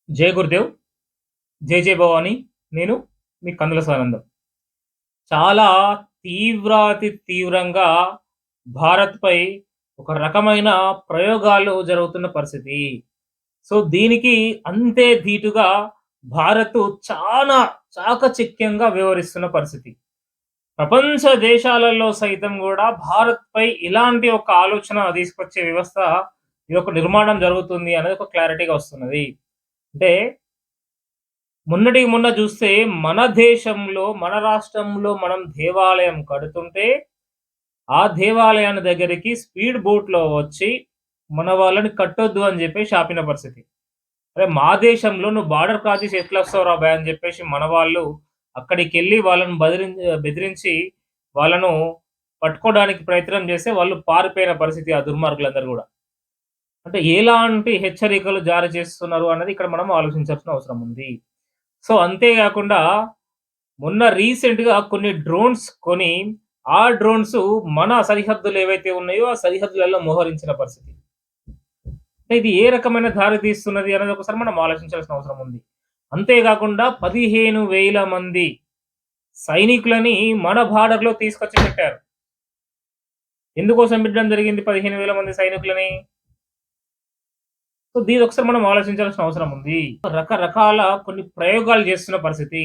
జై గురుదేవ్, జై జై భవాని. నేను మీ కందుల సానందం. చాలా తీవ్రాతి తీవ్రంగా భారత్‌పై ఒక రకమైన ప్రయోగాలు జరుగుతున్న పరిస్థితి. సో, దీనికి అంతే ధీటుగా భారత్ చానా చాకచక్యంగా వ్యవహరిస్తున్న పరిస్థితి. ప్రపంచ దేశాలలో సైతం గూడా భారత్‌పై ఇలాంటి ఒక ఆలోచన తీసుకొచ్చే వ్యవస్థ ఇదొక నిర్మాణం జరుగుతుంది అనేది ఒక క్లారిటీగా వస్తున్నది. అంటే మొన్నటికి మొన్న చూస్తే మన దేశంలో, మన రాష్ట్రంలో మనం దేవాలయం కడుతుంటే, ఆ దేవాలయాన్ని దగ్గరికి స్పీడ్ బోట్‌లో వచ్చి, మన వాళ్ళని కట్టొద్దు అని జెప్పేసి ఆపిన పరిస్థితి. అరె! మా దేశంలో నువ్వు బార్డర్ క్రాస్ చేసి ఎట్లొస్తావురా బయ్! అని జెప్పేసి మన వాళ్ళు అక్కడికెళ్ళి వాళ్ళని బెదిరించి వాళ్ళను పట్టుకోవడానికి ప్రయత్నం చేస్తే, వాళ్ళు పారిపోయిన పరిస్థితి ఆ దుర్మార్గులందరూ గూడా. అంటే ఎలాంటి హెచ్చరికలు జారీ చేస్తున్నారు అన్నది ఇక్కడ మనం ఆలోచించాల్సిన అవసరం ఉంది. సో, అంతే గాకుండా మొన్న రీసెంట్‌గా కొన్ని డ్రోన్స్ కొని, ఆ డ్రోన్స్ మన సరిహద్దులు ఏవైతే ఉన్నాయో, ఆ సరిహద్దులలో మోహరించిన పరిస్థితి. అంటే ఇది ఏ రకమైన దారి తీస్తున్నది అనేది ఒకసారి మనం ఆలోచించాల్సిన అవసరం ఉంది. అంతే గాకుండా 15,000 మంది సైనికులని మన బార్డర్‌లో తీసుకొచ్చి పెట్టారు. ఎందుకోసం పెట్టడం జరిగింది 15,000 మంది సైనికులని? సో, దీనొకసారి మనం ఆలోచించాల్సిన అవసరం ఉంది. రకరకాల కొన్ని ప్రయోగాలు చేస్తున్న పరిస్థితి.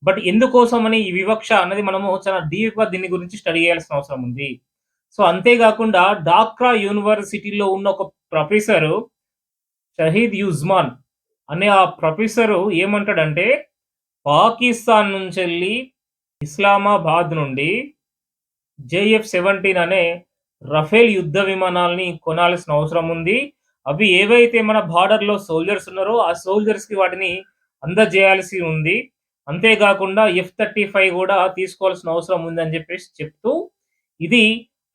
బట్ ఎందుకోసమని ఈ వివక్ష అన్నది మనము చాలా డీప్‌గా దీని గురించి స్టడీ చేయాల్సిన అవసరం ఉంది. సో, అంతే గాకుండా ఢాకా యూనివర్సిటీలో ఉన్న ఒక ప్రొఫెసరు షహీద్ యుజ్మాన్ అనే ఆ ప్రొఫెసరు ఏమంటాడంటే, పాకిస్తాన్ నుంచెళ్ళి ఇస్లామాబాద్ నుండి జేఎఫ్-17 అనే రఫేల్ యుద్ధ విమానాల్ని కొనాల్సిన అవసరం ఉంది. అవి ఏవైతే మన బార్డర్‌లో సోల్జర్స్ ఉన్నారో, ఆ సోల్జర్స్‌కి వాటిని అందజేయాల్సి ఉంది. అంతే గాకుండా ఎఫ్-35 గూడా తీసుకోవాల్సిన అవసరం ఉందని జెప్పేసి చెప్తూ, ఇది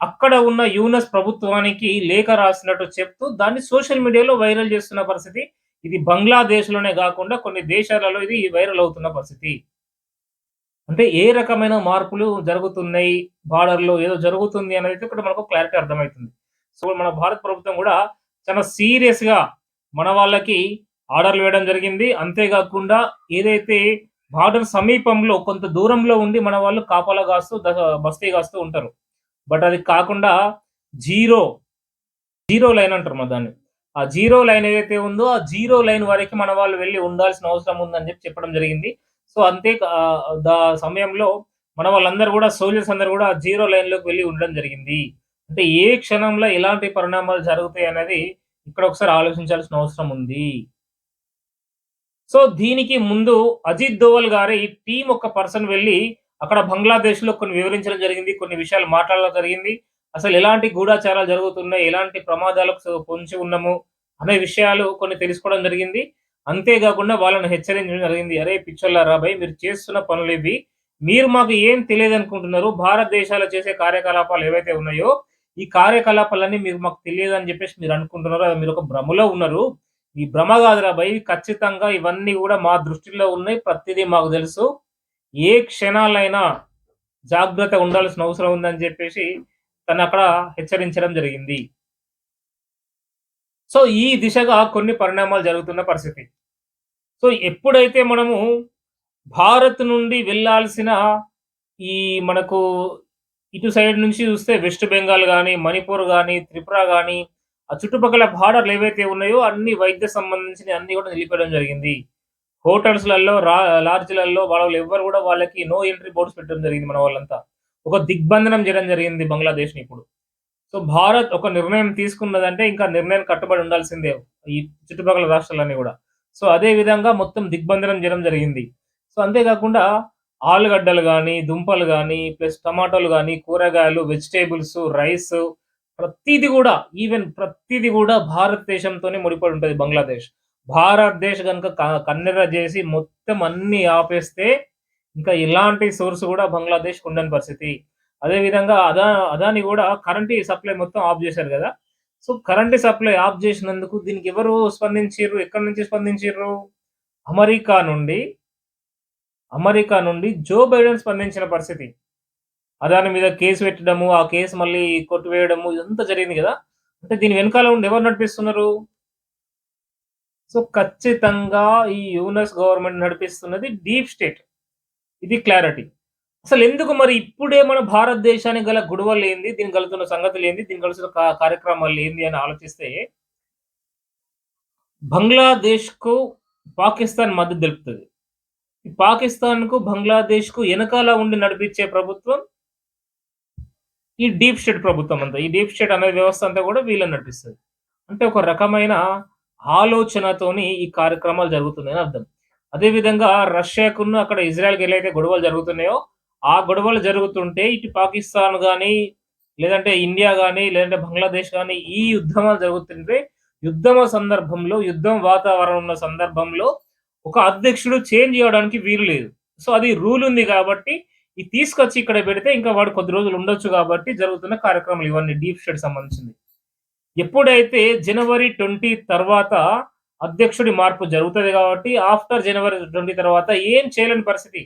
అక్కడ ఉన్న యూనస్ ప్రభుత్వానికి లేఖ రాసినట్టు చెప్తూ, దాన్ని సోషల్ మీడియాలో వైరల్ చేస్తున్న పరిస్థితి. ఇది బంగ్లాదేశ్‌లోనే గాకుండా కొన్ని దేశాలలో ఇది వైరల్ అవుతున్న పరిస్థితి. అంటే ఏ రకమైన మార్పులు జరుగుతున్నాయి, బార్డర్‌లో ఏదో జరుగుతుంది అనేది ఇక్కడ మనకు క్లారిటీ అర్థమైతుంది. సో, మన భారత ప్రభుత్వం గూడా చాలా సీరియస్‌గా మన వాళ్ళకి ఆర్డర్‌లు వేయడం జరిగింది. అంతే గాకుండా ఏదైతే బార్డర్ సమీపంలో కొంత దూరంలో ఉండి మన వాళ్ళు కాపలా గాస్తూ బస్తీ గాస్తూ ఉంటారు. బట్ అది కాకుండా జీరో, జీరో లైన్ అంటారు దాన్ని. ఆ జీరో లైన్ ఏదైతే ఉందో, ఆ జీరో లైన్ వరకి మన వాళ్ళు వెళ్లి ఉండాల్సిన అవసరం ఉందని చెప్పడం జరిగింది. సో, అంతే సమయంలో మన వాళ్ళందరూ గూడా సోల్జర్స్ అందరూ గూడా జీరో లైన్‌లోకి వెళ్లి ఉండడం జరిగింది. అంటే ఏ క్షణంలో ఎలాంటి పరిణామాలు జరుగుతాయనేది ఇక్కడ ఒకసారి ఆలోచించాల్సిన అవసరం ఉంది. సో, దీనికి ముందు అజిత్ దోవల్ గారి టీమ్ ఒక పర్సన్ వెళ్లి అక్కడ బంగ్లాదేశ్‌లో కొన్ని వివరించడం జరిగింది. కొన్ని విషయాలు మాట్లాడడం జరిగింది. అసలు ఎలాంటి గూఢచారాలు జరుగుతున్నాయి, ఎలాంటి ప్రమాదాలకు పొంచి ఉన్నాము అనే విషయాలు కొన్ని తెలుసుకోవడం జరిగింది. అంతే గాకుండా వాళ్ళని హెచ్చరించడం జరిగింది. "అరేయ్ పిచ్చోల్లారా భయ్! మీరు చేస్తున్న పనులివి. మీరు మాకు ఏం తెలియదనుకుంటున్నారు. భారతదేశాలు చేసే కార్యకలాపాలు ఏవైతే ఉన్నాయో, ఈ కార్యకలాపాలన్నీ మీరు మాకు తెలియదని జెప్పేసి మీరు అనుకుంటున్నారు. అది మీరొక భ్రమలో ఉన్నారు. ఈ భ్రమ గాదురా భయ్! ఖచ్చితంగా ఇవన్నీ గూడా మా దృష్టిలో ఉన్నాయి. ప్రతిదీ మాకు తెలుసు. ఏ క్షణాలైనా జాగ్రత్తగా ఉండాల్సిన అవసరం ఉందని" జెప్పేసి తనక్కడ హెచ్చరించడం జరిగింది. సో, ఈ దిశగా కొన్ని పరిణామాలు జరుగుతున్న పరిస్థితి. సో, ఎప్పుడైతే మనము భారత్ నుండి వెళ్ళాల్సిన ఈ మనకు ఇటు సైడ్ నుంచి చూస్తే వెస్ట్ బెంగాల్ గాని, మణిపూర్ గాని, త్రిపుర గాని, ఆ చుట్టుపక్కల బార్డర్‌లు ఏవైతే ఉన్నాయో అన్ని వైద్య సంబంధించినయి అన్నీ గూడా నిలిపేయడం జరిగింది. హోటల్స్‌లలో లాడ్జ్‌లలో వాళ్ళెవ్వరు గూడా వాళ్ళకి నో ఎంట్రీ బోర్డ్స్ పెట్టడం జరిగింది మన వాళ్ళంతా. ఒక దిగ్బంధనం చేయడం జరిగింది బంగ్లాదేశ్‌ని ఇప్పుడు. సో, భారత్ ఒక నిర్ణయం తీసుకున్నదంటే ఇంకా నిర్ణయానికి కట్టుబడి ఉండాల్సిందే. ఈ చుట్టుపక్కల రాష్ట్రాలన్నీ గూడా. సో, అదే విధంగా మొత్తం దిగ్బంధనం జేయడం జరిగింది. సో, అంతే గాకుండా ఆలుగడ్డలు గాని, దుంపలు గాని, ప్లస్ టమాటాలు గాని, కూరగాయలు, వెజిటబుల్స్, రైసు ప్రతీది గూడా ఈవెన్ ప్రతీది గూడా భారతదేశంతోనే ముడిపడి ఉంటది బంగ్లాదేశ్. భారతదేశ్ గనుక కన్నెర్ర జేసి మొత్తం అన్నీ ఆపేస్తే ఇంకా ఎలాంటి సోర్స్ గూడా బంగ్లాదేశ్‌కి ఉండని పరిస్థితి. అదే విధంగా అదాని గూడా కరెంట్ సప్లై మొత్తం ఆఫ్ జేశారు గదా! సో, కరెంట్ సప్లై ఆఫ్ జేసినందుకు దీనికి ఎవరు స్పందించిర్రు? ఎక్కడి నుంచి స్పందించిర్రు? అమెరికా నుండి, అమెరికా నుండి జో బైడెన్ స్పందించిన పరిస్థితి. అదాని మీద కేస్ పెట్టడము, ఆ కేస్ మళ్ళీ కొట్టివేయడము ఇదంతా జరిగింది గదా! అంటే దీని వెనకాల ఉండి ఎవరు నడిపిస్తున్నారు? సో, ఖచ్చితంగా ఈ యూఎస్ గవర్నమెంట్ నడిపిస్తున్నది డీప్ స్టేట్. ఇది క్లారిటీ. అసలెందుకు మరి ఇప్పుడే మన భారతదేశానికి గల గొడవలేంది? దీనికి గలుగుతున్న సంగతులేంది? దీనికి గలుస్తున్న కార్యక్రమాలేంది అని ఆలోచిస్తే, బంగ్లాదేశ్‌కు పాకిస్తాన్ మద్దతు తెలుపుతది. ఈ పాకిస్తాన్‌కు, బంగ్లాదేశ్‌కు ఎనకాల ఉండి నడిపించే ప్రభుత్వం ఈ డీప్ స్టేట్ ప్రభుత్వం అంతా. ఈ డీప్ స్టేట్ అనే వ్యవస్థ అంతా కూడా వీళ్ళే నడిపిస్తది. అంటే ఒక రకమైన ఆలోచనతోని ఈ కార్యక్రమాలు జరుగుతున్నాయని అర్థం. అదే విధంగా రష్యాకును అక్కడ ఇజ్రాయెల్‌కి ఎలైతే గొడవలు జరుగుతున్నాయో, ఆ గొడవలు జరుగుతుంటే ఇటు పాకిస్తాన్ గాని, లేదంటే ఇండియా గాని, లేదంటే బంగ్లాదేశ్ గాని ఈ యుద్ధమాలు జరుగుతుంటే, యుద్ధమ సందర్భంలో, యుద్ధం వాతావరణం ఉన్న సందర్భంలో ఒక అధ్యక్షుడు చేంజ్ జేయడానికి వీలు లేదు. సో, అది రూల్ ఉంది గాబట్టి, ఇది తీసుకొచ్చి ఇక్కడ పెడితే ఇంకా వాడు కొద్ది రోజులు ఉండొచ్చు గాబట్టి జరుగుతున్న కార్యక్రమాలు ఇవన్నీ డీప్ స్టేట్ సంబంధించింది. ఎప్పుడైతే జనవరి 20 తర్వాత అధ్యక్షుడి మార్పు జరుగుతది గాబట్టి, ఆఫ్టర్ జనవరి 20 తర్వాత ఏం చేయలేని పరిస్థితి.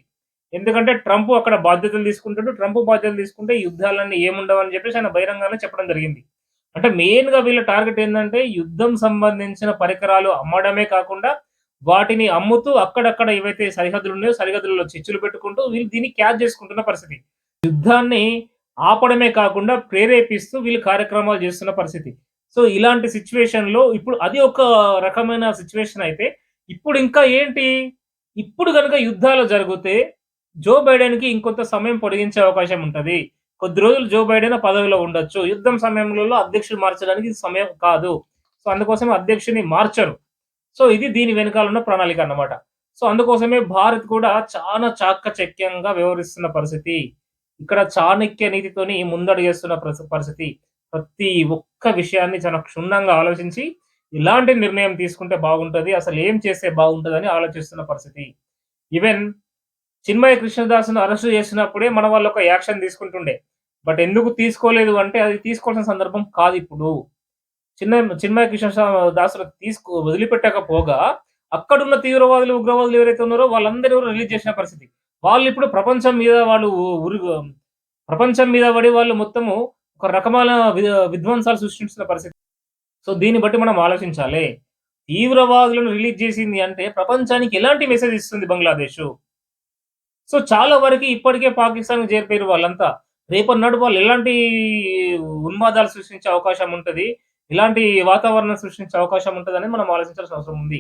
ఎందుకంటే ట్రంప్ అక్కడ బాధ్యతలు తీసుకుంటాడు. ట్రంప్ బాధ్యతలు తీసుకుంటే ఈ యుద్ధాలన్నీ ఏముండవని జెప్పేసి ఆయన బహిరంగంగానే చెప్పడం జరిగింది. అంటే మెయిన్‌గా వీళ్ళ టార్గెట్ ఏందంటే యుద్ధం సంబంధించిన పరికరాలు అమ్మడమే కాకుండా, వాటిని అమ్ముతూ అక్కడక్కడ ఏవైతే సరిహద్దులున్నాయో సరిహద్దులలో చిచ్చులు పెట్టుకుంటూ వీళ్ళు దీన్ని క్యాచ్ జేసుకుంటున్న పరిస్థితి. యుద్ధాన్ని ఆపడమే కాకుండా ప్రేరేపిస్తూ వీళ్ళు కార్యక్రమాలు జేస్తున్న పరిస్థితి. సో, ఇలాంటి సిట్యుయేషన్‌లో ఇప్పుడు అది ఒక రకమైన సిట్యుయేషన్ అయితే, ఇప్పుడు ఇంకా ఏంటి? ఇప్పుడు గనుక యుద్ధాలు జరిగితే జో బైడెన్‌కి ఇంకొంత సమయం పొడిగించే అవకాశం ఉంటది. కొద్ది రోజులు జో బైడెన్ పదవిలో ఉండొచ్చు. యుద్ధం సమయంలో అధ్యక్షుడు మార్చడానికి ఇది సమయం కాదు. సో, అందుకోసమే అధ్యక్షుడిని మార్చరు. సో, ఇది దీని వెనకాల ఉన్న ప్రణాళిక అన్నమాట. సో, అందుకోసమే భారత్ కూడా చాలా చాకచక్యంగా వ్యవహరిస్తున్న పరిస్థితి. ఇక్కడ చాణక్య నీతితోని ముందడుగేస్తున్న పరిస్థితి. ప్రతి ఒక్క విషయాన్ని చాలా క్షుణ్ణంగా ఆలోచించి, ఇలాంటి నిర్ణయం తీసుకుంటే బాగుంటది. అసలేం చేస్తే బాగుంటదని ఆలోచిస్తున్న పరిస్థితి. ఈవెన్ చిన్మయ కృష్ణదాస్‌ను అరెస్ట్ చేసినప్పుడే మన వాళ్ళు ఒక యాక్షన్ తీసుకుంటుండే. బట్ ఎందుకు తీసుకోలేదు అంటే, అది తీసుకోవాల్సిన సందర్భం కాదిప్పుడు. చిన్మయ కృష్ణ దాస్‌ను వదిలిపెట్టకపోగా, అక్కడున్న తీవ్రవాదులు, ఉగ్రవాదులు ఎవరైతే ఉన్నారో వాళ్ళందరూ రిలీజ్ చేసిన పరిస్థితి. వాళ్ళిప్పుడు ప్రపంచం మీద పడి వాళ్ళు మొత్తము ఒక రకమైన విధ్వంసాలు సృష్టిస్తున్న పరిస్థితి. సో, దీన్ని బట్టి మనం ఆలోచించాలి. తీవ్రవాదులను రిలీజ్ చేసింది అంటే ప్రపంచానికి ఎలాంటి మెసేజ్ ఇస్తుంది బంగ్లాదేశు? సో, చాలా వరకి ఇప్పటికే పాకిస్తాన్‌కి చేరిపోయిర్రు వాళ్ళంతా. రేపటినాడు వాళ్ళు ఎలాంటి ఉన్మాదాలు సృష్టించే అవకాశం ఉంటది. ఇలాంటి వాతావరణం సృష్టించే అవకాశం ఉంటదని మనం ఆలోచించాల్సిన అవసరం ఉంది.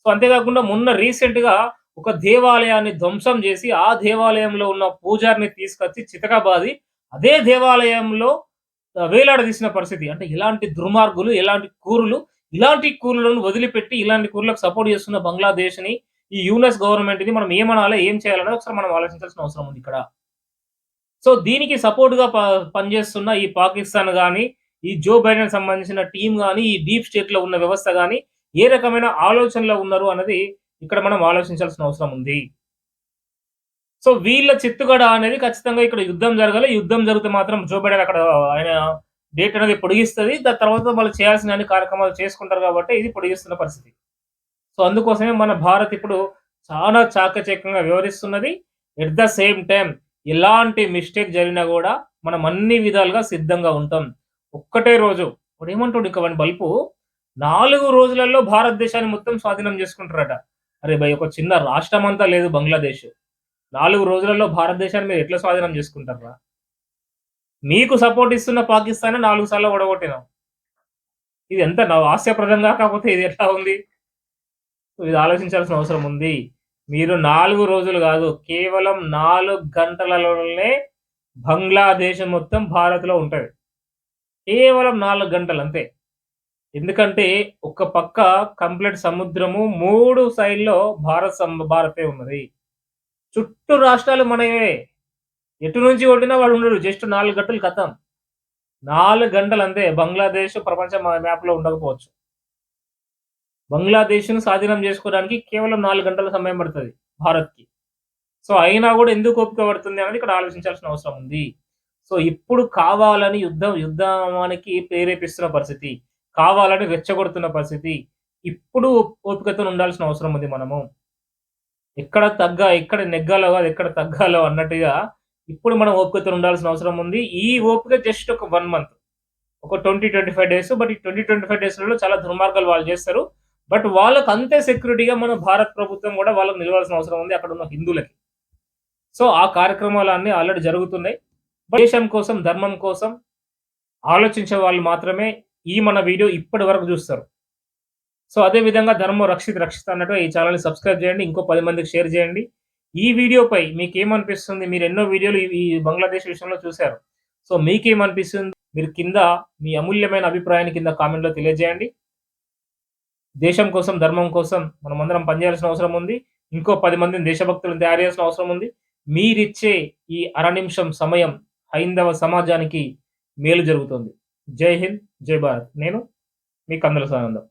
సో, అంతేకాకుండా మొన్న రీసెంట్‌గా ఒక దేవాలయాన్ని ధ్వంసం జేసి, ఆ దేవాలయంలో ఉన్న పూజారిని తీసుకొచ్చి చితకబాది, అదే దేవాలయంలో వేలాడదీసిన పరిస్థితి. అంటే ఇలాంటి దుర్మార్గులు, ఎలాంటి క్రూరులు, ఇలాంటి క్రూరులను వదిలిపెట్టి, ఇలాంటి క్రూరులకు సపోర్ట్ చేస్తున్న బంగ్లాదేశ్‌ని, ఈ యూఎస్ గవర్నమెంట్‌ని మనం ఏమనాలి? ఏం చేయాలనేది ఒకసారి మనం ఆలోచించాల్సిన అవసరం ఉందిక్కడ. సో, దీనికి సపోర్ట్‌గా పనిచేస్తున్న ఈ పాకిస్తాన్ గాని, ఈ జో బైడెన్ సంబంధించిన టీమ్ గాని, ఈ డీప్ స్టేట్‌లో ఉన్న వ్యవస్థ గాని, ఏ రకమైన ఆలోచనలో ఉన్నారు అన్నది ఇక్కడ మనం ఆలోచించాల్సిన అవసరం ఉంది. సో, వీళ్ళ చిత్తుగడ అనేది ఖచ్చితంగా ఇక్కడ యుద్ధం జరగాలి. యుద్ధం జరిగితే మాత్రం జో బైడెన్ అక్కడ ఆయన డేట్ అనేది పొడిగిస్తది. దాని తర్వాత వాళ్ళు చేయాల్సిన అన్ని కార్యక్రమాలు చేసుకుంటారు కాబట్టి ఇది పొడిగిస్తున్న పరిస్థితి. సో, అందుకోసమే మన భారత్ ఇప్పుడు చాలా చాకచక్యంగా వ్యవహరిస్తున్నది. ఎట్ ద సేమ్ టైమ్ ఎలాంటి మిస్టేక్ జరిగినా గూడా మనం అన్ని విధాలుగా సిద్ధంగా ఉంటాం. ఒక్కటే రోజు వాడేమంటాడు ఇంక వాని బల్పు 4 రోజులలో భారతదేశాన్ని మొత్తం స్వాధీనం చేసుకుంటారట. అరే భయ్! ఒక చిన్న రాష్ట్రం అంతా లేదు బంగ్లాదేశ్. 4 రోజులలో భారతదేశాన్ని మీరు ఎట్లా స్వాధీనం చేసుకుంటార్రా? మీకు సపోర్ట్ ఇస్తున్న పాకిస్తాన్‌ని 4 సార్లు ఓడగొట్టినాం. ఇది ఎంత హాస్యప్రదంగా కాకపోతే ఇది ఎట్లా ఉంది? ఇది ఆలోచించాల్సిన అవసరం ఉంది. మీరు 4 రోజులు గాదు. కేవలం 4 గంటలలోనే బంగ్లాదేశ్ మొత్తం భారత్‌లో ఉంటది. కేవలం 4 గంటలు అంతే. ఎందుకంటే ఒక పక్క కంప్లీట్ సముద్రము 3 సైడ్‌లో భారతే ఉన్నది. చుట్టూ రాష్ట్రాలు మనయే. ఎటు నుంచి కొట్టినా వాడు ఉండడు. జస్ట్ 4 గంటలు ఖతం. 4 గంటలు అంతే. బంగ్లాదేశ్ ప్రపంచ మ్యాప్‌లో ఉండకపోవచ్చు. బంగ్లాదేశ్‌ని స్వాధీనం చేసుకోవడానికి కేవలం 4 గంటల సమయం పడతది భారత్‌కి. సో, అయినా గూడా ఎందుకు ఓపిక పడుతుంది అనేది ఇక్కడ ఆలోచించాల్సిన అవసరం ఉంది. సో, ఇప్పుడు కావాలని యుద్ధానికి ప్రేరేపిస్తున్న పరిస్థితి. కావాలని రెచ్చగొడుతున్న పరిస్థితి. ఇప్పుడు ఓపికతోని ఉండాల్సిన అవసరం ఉంది మనము. ఎక్కడ నెగ్గాలో కాదు, ఎక్కడ తగ్గాలో అన్నట్టుగా ఇప్పుడు మనం ఓపికతోని ఉండాల్సిన అవసరం ఉంది. ఈ ఓపిక జస్ట్ ఒక 1 మంత్. ఒక 20, 25 డేస్. బట్ ఈ 20, 25 డేస్‌లలో చాలా దుర్మార్గాలు వాళ్ళు చేస్తారు. బట్ వాళ్ళకి అంతే సెక్యూరిటీగా మన భారత ప్రభుత్వం గూడా వాళ్ళకి నిలవాల్సిన అవసరం ఉంది అక్కడున్న హిందువులకి. సో, ఆ కార్యక్రమాలన్నీ ఆల్రెడీ జరుగుతున్నాయి. దేశం కోసం, ధర్మం కోసం ఆలోచించే వాళ్ళు మాత్రమే ఈ మన వీడియో ఇప్పటి వరకు జూస్తారు. సో, అదే విధంగా ధర్మం రక్షిత రక్షిత అన్నట్టుగా ఈ ఛానెల్‌ని సబ్స్క్రైబ్ జేయండి. ఇంకో 10 మందికి షేర్ జేయండి. ఈ వీడియోపై మీకేమనిపిస్తుంది? మీరు ఎన్నో వీడియోలు ఈ ఈ బంగ్లాదేశ్ విషయంలో చూసారు. సో, మీకేమనిపిస్తుంది? మీరు కింద మీ అమూల్యమైన అభిప్రాయాన్ని కింద కామెంట్‌లో తెలియజేయండి. దేశం కోసం, ధర్మం కోసం మనమందరం పనిచేయాల్సిన అవసరం ఉంది. ఇంకో 10 మందిని దేశభక్తులను తయారు చేయాల్సిన అవసరం ఉంది. మీరిచ్చే ఈ అర నిమిషం సమయం హైందవ సమాజానికి మేలు జరుగుతుంది. జై హింద్, జై భారత్. నేను మీ కందుల సదానందం.